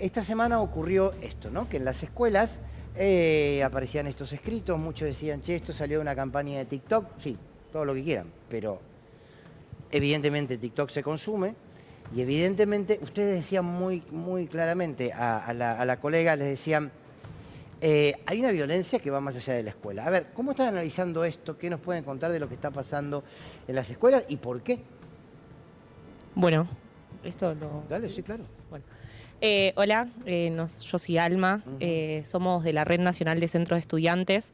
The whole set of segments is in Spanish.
Esta semana ocurrió esto, ¿no? Que en las escuelas aparecían estos escritos, muchos decían, che, esto salió de una campaña de TikTok. Sí, todo lo que quieran, pero evidentemente TikTok se consume y evidentemente ustedes decían muy claramente a la colega, les decían, hay una violencia que va más allá de la escuela. A ver, ¿cómo están analizando esto? ¿Qué nos pueden contar de lo que está pasando en las escuelas y por qué? Bueno, esto lo... Dale, sí, claro. Bueno. Hola, yo soy Alma, somos de la Red Nacional de Centros de Estudiantes.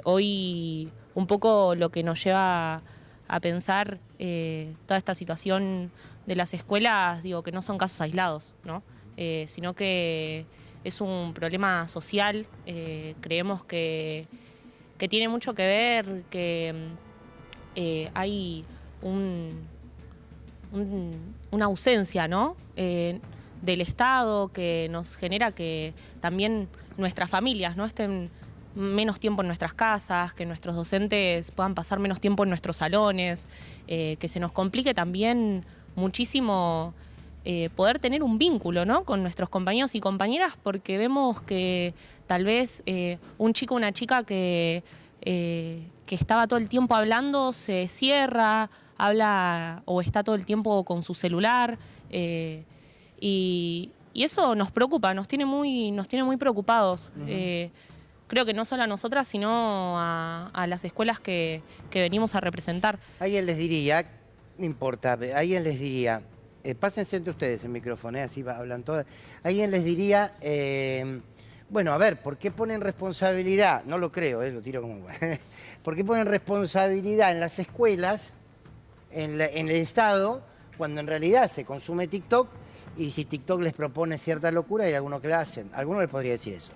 Hoy un poco lo que nos lleva a pensar toda esta situación de las escuelas, digo que no son casos aislados, ¿no? Sino que es un problema social. Creemos que tiene mucho que ver, que hay una ausencia, ¿no? Del Estado, que nos genera que también nuestras familias no estén menos tiempo en nuestras casas, que nuestros docentes puedan pasar menos tiempo en nuestros salones, que se nos complique también muchísimo poder tener un vínculo, ¿no? Con nuestros compañeros y compañeras, porque vemos que tal vez un chico o una chica que estaba todo el tiempo hablando se cierra, habla o está todo el tiempo con su celular. Y eso nos preocupa, nos tiene muy preocupados. Creo que no solo a nosotras, sino a las escuelas que venimos a representar. Alguien les diría, no importa, alguien les diría, pásense entre ustedes el micrófono, así hablan todas. Alguien les diría, bueno, a ver, ¿por qué ponen responsabilidad? No lo creo, lo tiro como... ¿Por qué ponen responsabilidad en las escuelas, en el Estado, cuando en realidad se consume TikTok? Y si TikTok les propone cierta locura, hay algunos que la hacen. ¿Alguno les podría decir eso?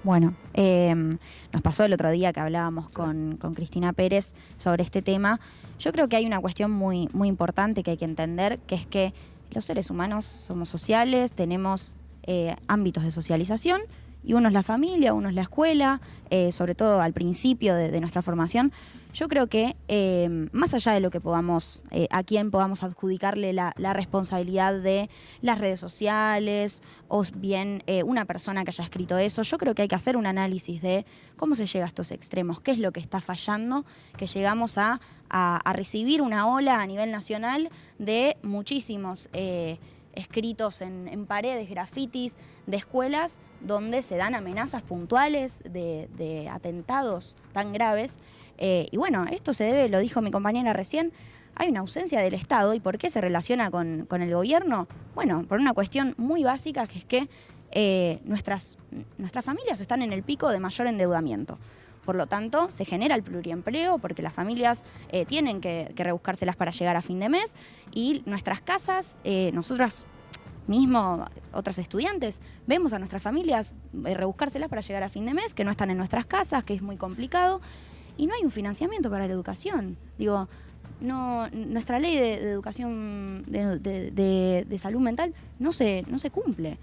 Bueno, nos pasó el otro día que hablábamos con Cristina Pérez sobre este tema. Yo creo que hay una cuestión muy importante que hay que entender, que es que los seres humanos somos sociales, tenemos ámbitos de socialización, y uno es la familia, uno es la escuela, sobre todo al principio de nuestra formación. Yo creo que más allá de lo que podamos, a quién podamos adjudicarle la responsabilidad de las redes sociales o bien una persona que haya escrito eso, yo creo que hay que hacer un análisis de cómo se llega a estos extremos, qué es lo que está fallando, que llegamos a recibir una ola a nivel nacional de muchísimos escritos en paredes, grafitis de escuelas donde se dan amenazas puntuales de atentados tan graves. Y bueno, esto se debe, lo dijo mi compañera recién, hay una ausencia del Estado. ¿Y por qué se relaciona con el gobierno? Bueno, por una cuestión muy básica, que es que nuestras familias están en el pico de mayor endeudamiento. Por lo tanto, se genera el pluriempleo porque las familias tienen que rebuscárselas para llegar a fin de mes, y nuestras casas, nosotras mismo, otros estudiantes, vemos a nuestras familias rebuscárselas para llegar a fin de mes, que no están en nuestras casas, que es muy complicado, y no hay un financiamiento para la educación. Digo, no, nuestra ley de educación de salud mental no se cumple,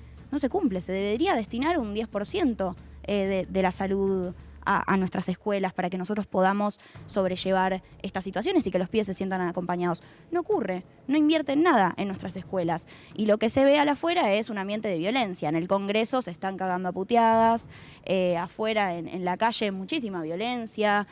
se debería destinar un 10% de la salud a nuestras escuelas para que nosotros podamos sobrellevar estas situaciones y que los pibes se sientan acompañados. No ocurre, no invierten nada en nuestras escuelas. Y lo que se ve afuera es un ambiente de violencia. En el Congreso se están cagando a puteadas, afuera en la calle muchísima violencia,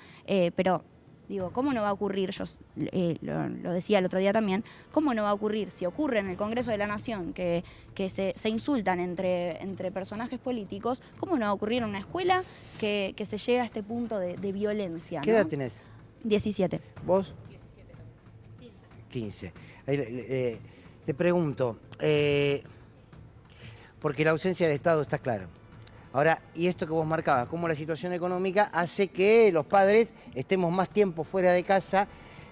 pero... Digo, ¿cómo no va a ocurrir? Yo lo decía el otro día también, ¿cómo no va a ocurrir si ocurre en el Congreso de la Nación que se insultan entre personajes políticos? ¿Cómo no va a ocurrir en una escuela que se llega a este punto de violencia? ¿Qué edad tenés? 17. ¿Vos? 15. Te pregunto, porque la ausencia del Estado está claro. Ahora, y esto que vos marcabas, cómo la situación económica hace que los padres estemos más tiempo fuera de casa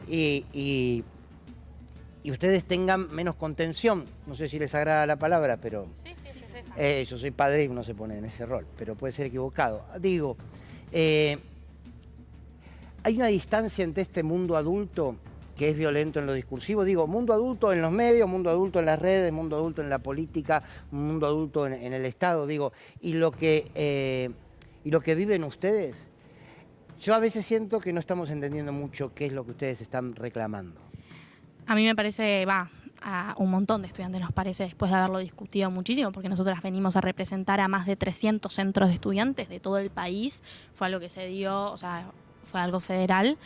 y ustedes tengan menos contención. No sé si les agrada la palabra, pero sí. Yo soy padre y uno se pone en ese rol, pero puede ser equivocado. Digo, hay una distancia entre este mundo adulto que es violento en lo discursivo, digo, mundo adulto en los medios, mundo adulto en las redes, mundo adulto en la política, mundo adulto en el Estado, digo, y lo que viven ustedes. Yo a veces siento que no estamos entendiendo mucho qué es lo que ustedes están reclamando. A mí me parece, a un montón de estudiantes, nos parece, después de haberlo discutido muchísimo, porque nosotras venimos a representar a más de 300 centros de estudiantes de todo el país. Fue algo que se dio, o sea, fue algo federal.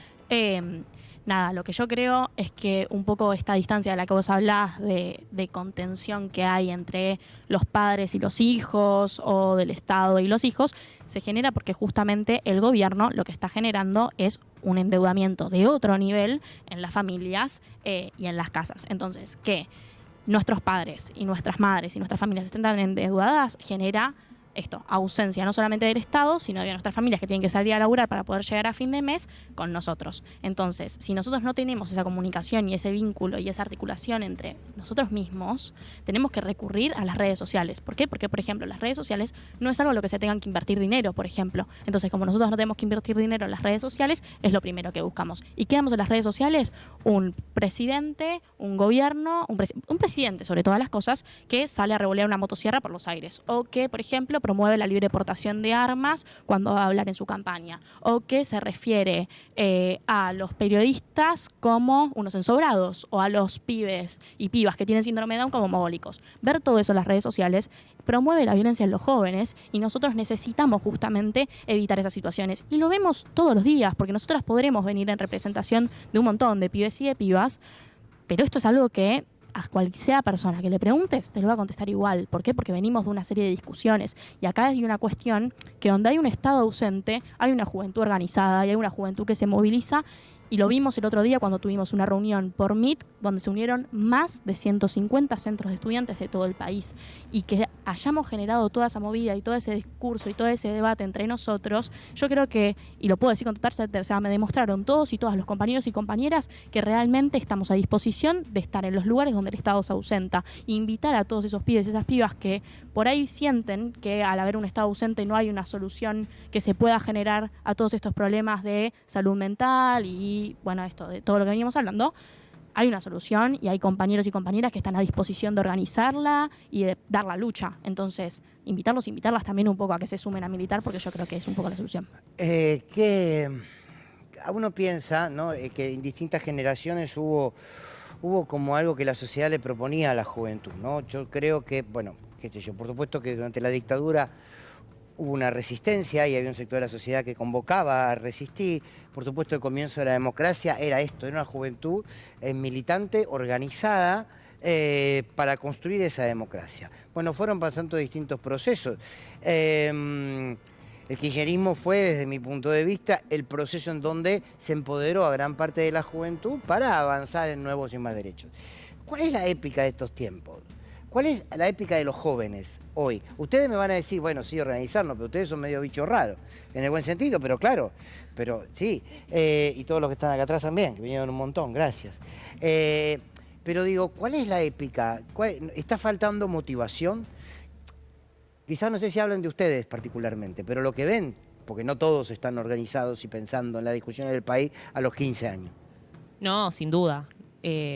Nada, lo que yo creo es que un poco esta distancia de la que vos hablás de contención que hay entre los padres y los hijos o del Estado y los hijos, se genera porque justamente el gobierno lo que está generando es un endeudamiento de otro nivel en las familias y en las casas. Entonces, que nuestros padres y nuestras madres y nuestras familias estén tan endeudadas genera esto, ausencia no solamente del Estado, sino de nuestras familias que tienen que salir a laburar para poder llegar a fin de mes con nosotros. Entonces, si nosotros no tenemos esa comunicación y ese vínculo y esa articulación entre nosotros mismos, tenemos que recurrir a las redes sociales. ¿Por qué? Porque, por ejemplo, las redes sociales no es algo en lo que se tengan que invertir dinero, por ejemplo. Entonces, como nosotros no tenemos que invertir dinero en las redes sociales, es lo primero que buscamos. ¿Y qué damos en las redes sociales? Un presidente, un gobierno, un presidente, sobre todas las cosas, que sale a revolear una motosierra por los aires. O que, por ejemplo, promueve la libre portación de armas cuando va a hablar en su campaña, o que se refiere a los periodistas como unos ensobrados, o a los pibes y pibas que tienen síndrome de Down como mogólicos. Ver todo eso en las redes sociales promueve la violencia en los jóvenes y nosotros necesitamos justamente evitar esas situaciones. Y lo vemos todos los días, porque nosotras podremos venir en representación de un montón de pibes y de pibas, pero esto es algo que a cual sea persona que le preguntes, te lo va a contestar igual. ¿Por qué? Porque venimos de una serie de discusiones. Y acá hay una cuestión que donde hay un Estado ausente, hay una juventud organizada y hay una juventud que se moviliza. Y lo vimos el otro día cuando tuvimos una reunión por Meet, donde se unieron más de 150 centros de estudiantes de todo el país. Y que hayamos generado toda esa movida y todo ese discurso y todo ese debate entre nosotros, yo creo que, y lo puedo decir con total certeza, me demostraron todos y todas los compañeros y compañeras que realmente estamos a disposición de estar en los lugares donde el Estado se ausenta. E invitar a todos esos pibes y esas pibas que por ahí sienten que al haber un Estado ausente no hay una solución que se pueda generar a todos estos problemas de salud mental y, bueno, esto de todo lo que veníamos hablando. Hay una solución y hay compañeros y compañeras que están a disposición de organizarla y de dar la lucha. Entonces, invitarlos e invitarlas también un poco a que se sumen a militar, porque yo creo que es un poco la solución. Que uno piensa, ¿no?, que en distintas generaciones hubo como algo que la sociedad le proponía a la juventud, ¿no? Yo creo que, bueno, qué sé yo, por supuesto que durante la dictadura hubo una resistencia y había un sector de la sociedad que convocaba a resistir. Por supuesto, el comienzo de la democracia era esto, era una juventud militante, organizada, para construir esa democracia. Bueno, fueron pasando distintos procesos. El kirchnerismo fue, desde mi punto de vista, el proceso en donde se empoderó a gran parte de la juventud para avanzar en nuevos y más derechos. ¿Cuál es la épica de estos tiempos? ¿Cuál es la épica de los jóvenes hoy? Ustedes me van a decir, bueno, sí, organizarnos, pero ustedes son medio bichos raros, en el buen sentido, pero claro, pero sí, y todos los que están acá atrás también, que vinieron un montón, gracias. Pero digo, ¿cuál es la épica? ¿Está faltando motivación? Quizás no sé si hablan de ustedes particularmente, pero lo que ven, porque no todos están organizados y pensando en las discusiones del país a los 15 años. No, sin duda.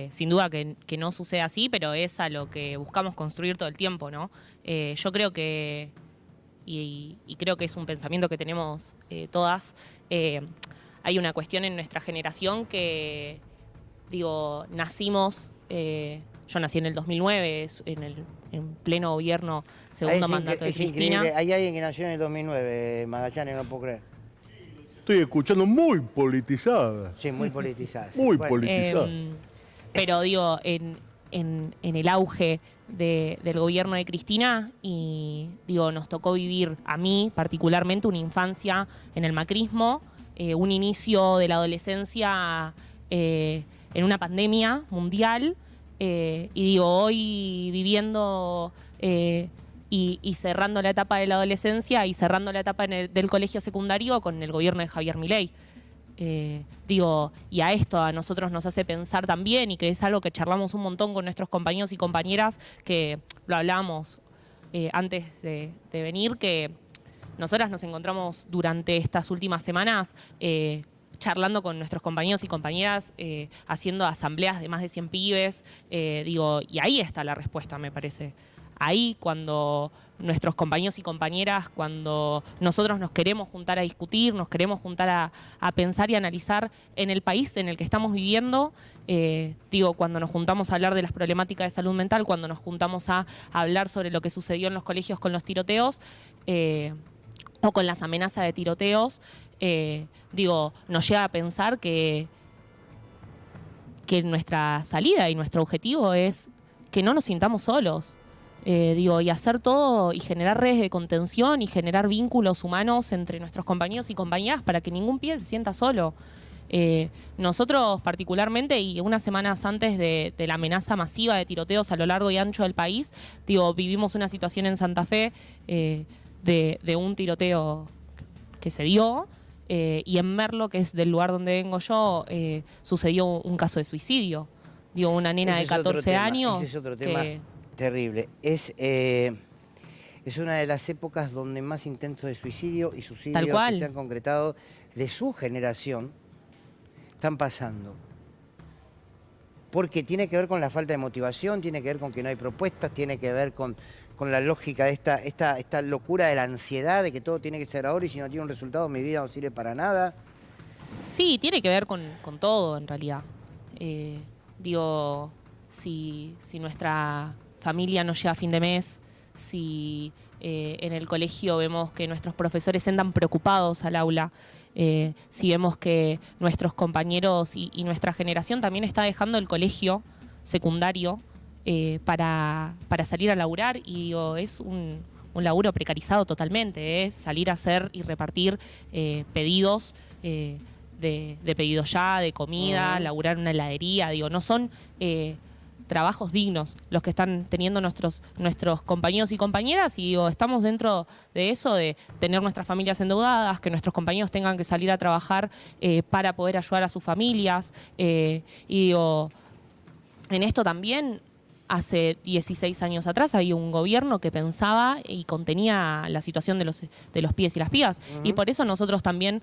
Sin duda que no sucede así, pero es a lo que buscamos construir todo el tiempo, ¿no? Yo creo que, y creo que es un pensamiento que tenemos todas, hay una cuestión en nuestra generación que, digo, nacimos, yo nací en el 2009, en pleno gobierno, segundo mandato de Cristina. Increíble. Hay alguien que nació en el 2009, Magallanes, no puedo creer. Estoy escuchando muy politizada. Sí, muy politizada. Muy bueno. politizada. Pero digo, en el auge del gobierno de Cristina, y digo, nos tocó vivir, a mí particularmente, una infancia en el macrismo, un inicio de la adolescencia en una pandemia mundial, y digo, hoy viviendo y cerrando la etapa de la adolescencia y cerrando la etapa del colegio secundario con el gobierno de Javier Milei. Digo, y a esto a nosotros nos hace pensar también, y que es algo que charlamos un montón con nuestros compañeros y compañeras, que lo hablamos antes de venir, que nosotras nos encontramos durante estas últimas semanas charlando con nuestros compañeros y compañeras, haciendo asambleas de más de 100 pibes, digo, y ahí está la respuesta, me parece, ahí cuando nuestros compañeros y compañeras, cuando nosotros nos queremos juntar a discutir, nos queremos juntar a pensar y analizar en el país en el que estamos viviendo, cuando nos juntamos a hablar de las problemáticas de salud mental, cuando nos juntamos a hablar sobre lo que sucedió en los colegios con los tiroteos o con las amenazas de tiroteos, nos lleva a pensar que nuestra salida y nuestro objetivo es que no nos sintamos solos. Y hacer todo y generar redes de contención y generar vínculos humanos entre nuestros compañeros y compañeras para que ningún pibe se sienta solo. Nosotros particularmente, y unas semanas antes de la amenaza masiva de tiroteos a lo largo y ancho del país, vivimos una situación en Santa Fe de un tiroteo que se dio, y en Merlo, que es del lugar donde vengo yo, sucedió un caso de suicidio. Una nena de 14 años. Ese es otro tema terrible. Es una de las épocas donde más intentos de suicidio y suicidios que se han concretado de su generación están pasando. Porque tiene que ver con la falta de motivación, tiene que ver con que no hay propuestas, tiene que ver con la lógica de esta locura de la ansiedad, de que todo tiene que ser ahora y si no tiene un resultado mi vida no sirve para nada. Sí, tiene que ver con todo en realidad. Si nuestra familia no llega a fin de mes, si en el colegio vemos que nuestros profesores andan preocupados al aula, si vemos que nuestros compañeros y nuestra generación también está dejando el colegio secundario para salir a laburar, y es un laburo precarizado totalmente, salir a hacer y repartir pedidos de pedidos ya, de comida, laburar en una heladería, no son trabajos dignos los que están teniendo nuestros compañeros y compañeras, y estamos dentro de eso, de tener nuestras familias endeudadas, que nuestros compañeros tengan que salir a trabajar para poder ayudar a sus familias, en esto también. Hace 16 años atrás había un gobierno que pensaba y contenía la situación de los pibes y las pibas. Y por eso nosotros también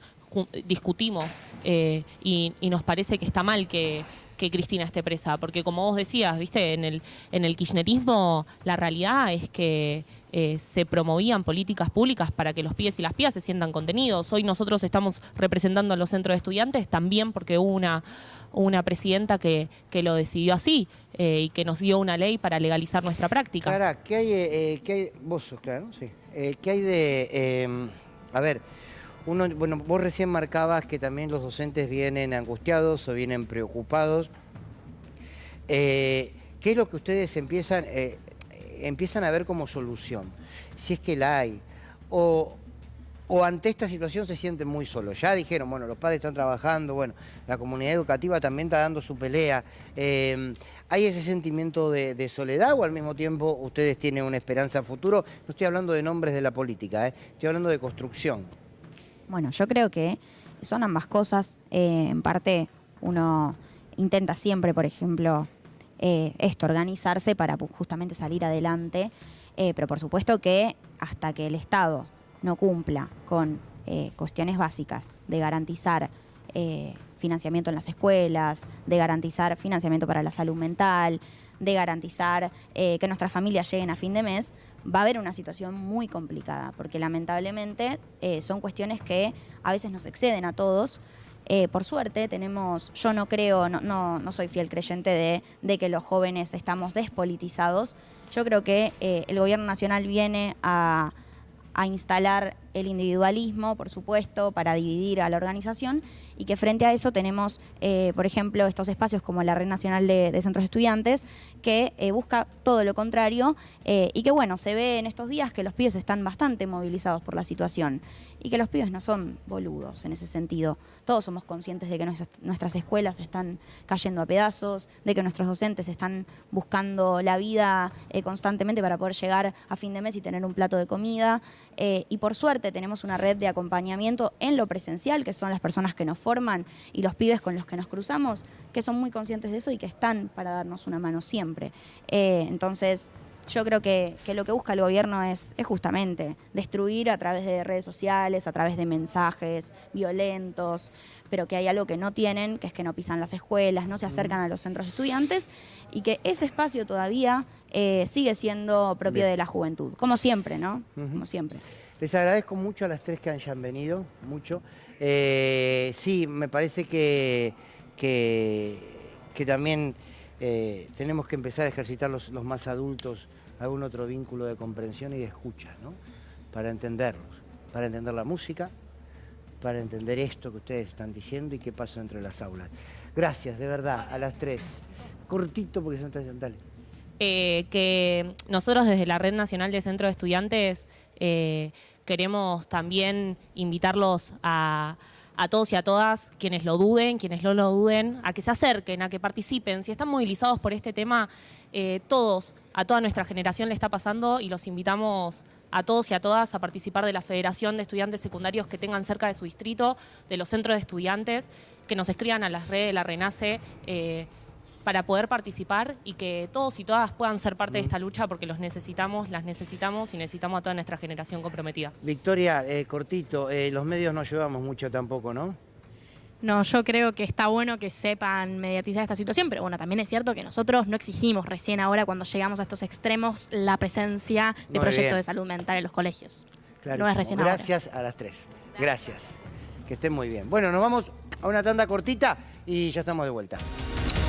discutimos y nos parece que está mal que Cristina esté presa. Porque como vos decías, ¿viste? En el kirchnerismo la realidad es que se promovían políticas públicas para que los pibes y las pibas se sientan contenidos. Hoy nosotros estamos representando a los centros de estudiantes también porque hubo una presidenta que lo decidió así y que nos dio una ley para legalizar nuestra práctica. Clara, ¿qué hay? Vos sos Clara, ¿no? Sí. ¿Qué hay de...? A ver, vos recién marcabas que también los docentes vienen angustiados o vienen preocupados. ¿Qué es lo que ustedes empiezan a ver como solución? Si es que la hay. O ante esta situación se sienten muy solos. Ya dijeron, los padres están trabajando, la comunidad educativa también está dando su pelea. ¿Hay ese sentimiento de soledad o al mismo tiempo ustedes tienen una esperanza a futuro? No estoy hablando de nombres de la política, estoy hablando de construcción. Bueno, yo creo que son ambas cosas. En parte uno intenta siempre, por ejemplo, organizarse para justamente salir adelante, pero por supuesto que hasta que el Estado no cumpla con cuestiones básicas de garantizar financiamiento en las escuelas, de garantizar financiamiento para la salud mental, de garantizar que nuestras familias lleguen a fin de mes, va a haber una situación muy complicada, porque lamentablemente son cuestiones que a veces nos exceden a todos. Por suerte yo no creo, no soy fiel creyente de que los jóvenes estamos despolitizados. Yo creo que el gobierno nacional viene a instalar el individualismo, por supuesto, para dividir a la organización, y que frente a eso tenemos, por ejemplo, estos espacios como la Red Nacional de Centros de Estudiantes, que busca todo lo contrario, y que se ve en estos días que los pibes están bastante movilizados por la situación, y que los pibes no son boludos en ese sentido. Todos somos conscientes de que nuestras escuelas están cayendo a pedazos, de que nuestros docentes están buscando la vida constantemente para poder llegar a fin de mes y tener un plato de comida, y por suerte tenemos una red de acompañamiento en lo presencial, que son las personas que nos forman y los pibes con los que nos cruzamos, que son muy conscientes de eso y que están para darnos una mano siempre. Entonces, yo creo que lo que busca el gobierno es justamente destruir a través de redes sociales, a través de mensajes violentos, pero que hay algo que no tienen, que es que no pisan las escuelas, no se acercan a los centros de estudiantes y que ese espacio todavía sigue siendo propio Bien. de la juventud, como siempre, ¿no? Ujú. Como siempre. Les agradezco mucho a las tres que hayan venido, mucho. Sí, me parece que también tenemos que empezar a ejercitar los más adultos algún otro vínculo de comprensión y de escucha, ¿no? Para entenderlos, para entender la música, para entender esto que ustedes están diciendo y qué pasa dentro de las aulas. Gracias, de verdad, a las tres. Cortito porque son tres dale. Que nosotros desde la Red Nacional de Centros de Estudiantes queremos también invitarlos a todos y a todas, quienes lo duden, quienes no lo duden, a que se acerquen, a que participen. Si están movilizados por este tema, a toda nuestra generación le está pasando y los invitamos a todos y a todas a participar de la Federación de Estudiantes Secundarios que tengan cerca de su distrito, de los centros de estudiantes, que nos escriban a las redes de la RENACE para poder participar y que todos y todas puedan ser parte de esta lucha porque los necesitamos, las necesitamos y necesitamos a toda nuestra generación comprometida. Victoria, cortito, los medios no llevamos mucho tampoco, ¿no? No, yo creo que está bueno que sepan mediatizar esta situación, pero bueno, también es cierto que nosotros no exigimos recién ahora cuando llegamos a estos extremos la presencia de Muy proyectos bien. de salud mental en los colegios. Clarísimo. No es recién Gracias a las tres. Gracias. Que estén muy bien. Bueno, nos vamos a una tanda cortita y ya estamos de vuelta.